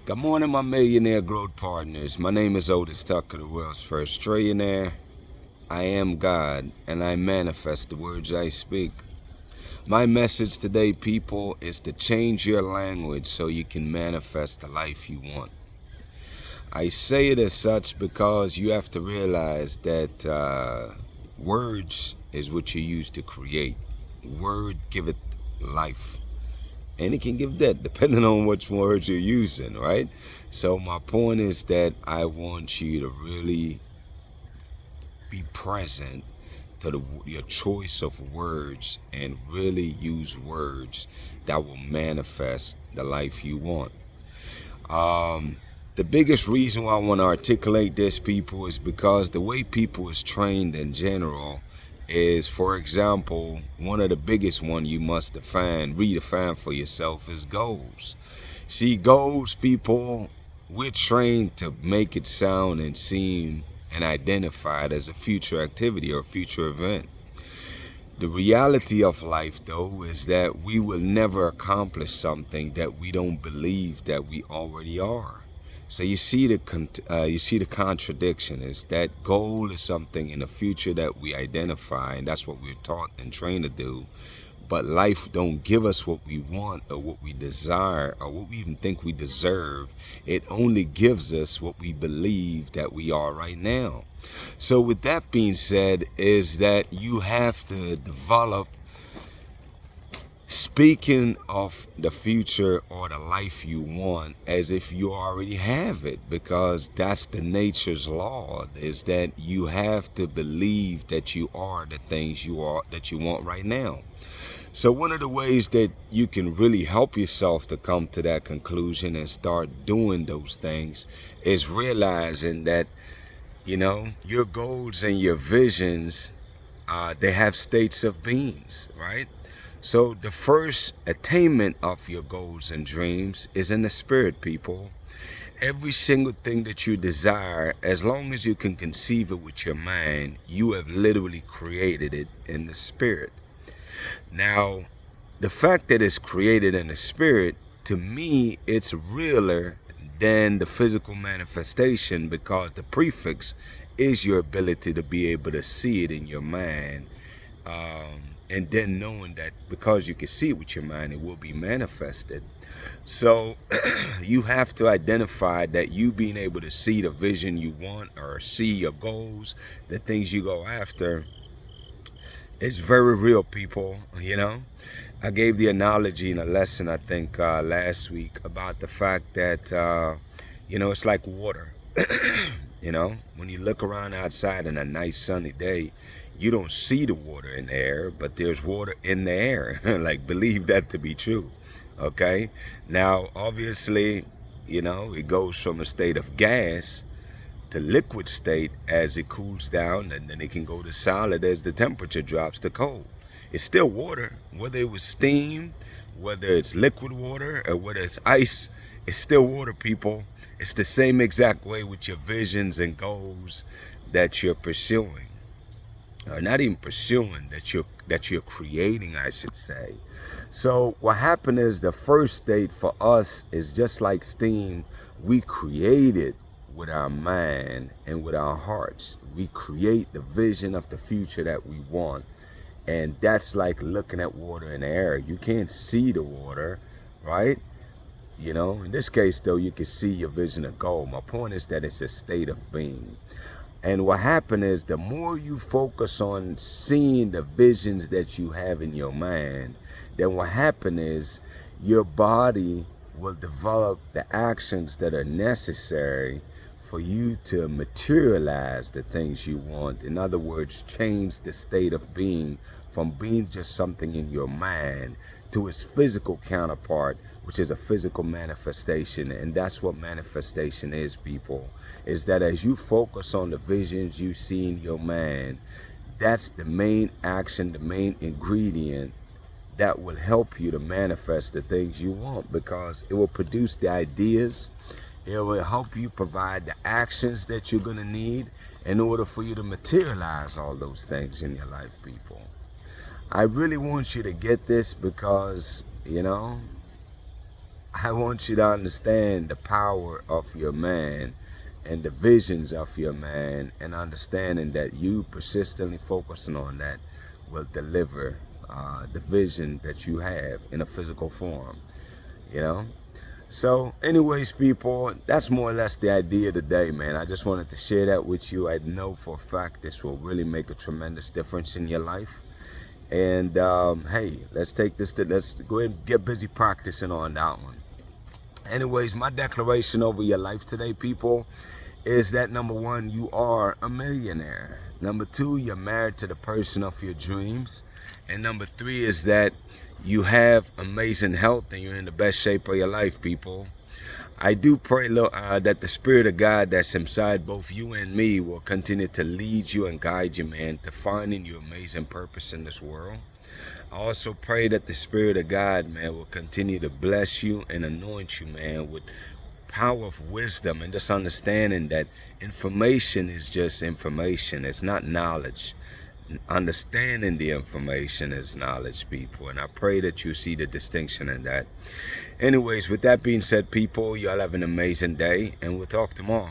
Good morning, my millionaire growth partners. My name is Otis Tucker, the world's first trillionaire. I am God, and I manifest the words I speak. My message today, people, is to change your language so you can manifest the life you want. I say it as such because you have to realize that words is what you use to create. Word give it life. And it can give that depending on which words you're using, right? So my point is that I want you to really be present to your choice of words and really use words that will manifest the life you want. The biggest reason why I want to articulate this, people, is because the way people is trained in general is, for example, one of the biggest one you must redefine for yourself is goals. See, goals, people, we're trained to make it sound and seem and identify it as a future activity or a future event. The reality of life, though, is that we will never accomplish something that we don't believe that we already are. So you see the contradiction is that goal is something in the future that we identify, and that's what we're taught and trained to do. But life don't give us what we want or what we desire or what we even think we deserve. It only gives us what we believe that we are right now. So with that being said, is that you have to develop, speaking of the future or the life you want, as if you already have it, because that's the nature's law, is that you have to believe that you are the things you are that you want right now. So one of the ways that you can really help yourself to come to that conclusion and start doing those things is realizing that, your goals and your visions, they have states of beings, right? So the first attainment of your goals and dreams is in the spirit, people. Every single thing that you desire, as long as you can conceive it with your mind, you have literally created it in the spirit. Now, the fact that it's created in the spirit, to me, it's realer than the physical manifestation, because the prefix is your ability to be able to see it in your mind. And then knowing that because you can see it with your mind, it will be manifested. So you have to identify that you being able to see the vision you want or see your goals, the things you go after, it's very real, people. I gave the analogy in a lesson, I think, last week about the fact that, it's like water. When you look around outside in a nice sunny day, you don't see the water in the air, but there's water in the air. Like, believe that to be true. Okay? Now, obviously, it goes from a state of gas to liquid state as it cools down, and then it can go to solid as the temperature drops to cold. It's still water, whether it was steam, whether it's liquid water, or whether it's ice, it's still water, people. It's the same exact way with your visions and goals that you're pursuing. Or not even pursuing, that you're creating, I should say. So what happened is the first state for us is just like steam. We create it with our mind and with our hearts. We create the vision of the future that we want. And that's like looking at water in the air. You can't see the water, right? In this case, though, you can see your vision of gold. My point is that it's a state of being. And what happened is the more you focus on seeing the visions that you have in your mind, then what happened is your body will develop the actions that are necessary for you to materialize the things you want. In other words, change the state of being from being just something in your mind to its physical counterpart, which is a physical manifestation. And that's what manifestation is, people, is that as you focus on the visions you see in your mind, that's the main action, the main ingredient that will help you to manifest the things you want, because it will produce the ideas. It will help you provide the actions that you're going to need in order for you to materialize all those things in your life, people. I really want you to get this because, I want you to understand the power of your man and the visions of your man, and understanding that you persistently focusing on that will deliver the vision that you have in a physical form, you know? So anyways, people, that's more or less the idea today, man. I just wanted to share that with you. I know for a fact this will really make a tremendous difference in your life. And hey, let's go ahead and get busy practicing on that one. Anyways, my declaration over your life today, people, is that number one, you are a millionaire. Number two, you're married to the person of your dreams. And number three is that you have amazing health and you're in the best shape of your life, people. I do pray, that the Spirit of God that's inside both you and me will continue to lead you and guide you, man, to finding your amazing purpose in this world. I also pray that the Spirit of God, man, will continue to bless you and anoint you, man, with power of wisdom and just understanding that information is just information. It's not knowledge. Understanding the information is knowledge, people. And I pray that you see the distinction in that. Anyways, with that being said, people, y'all have an amazing day, and we'll talk tomorrow.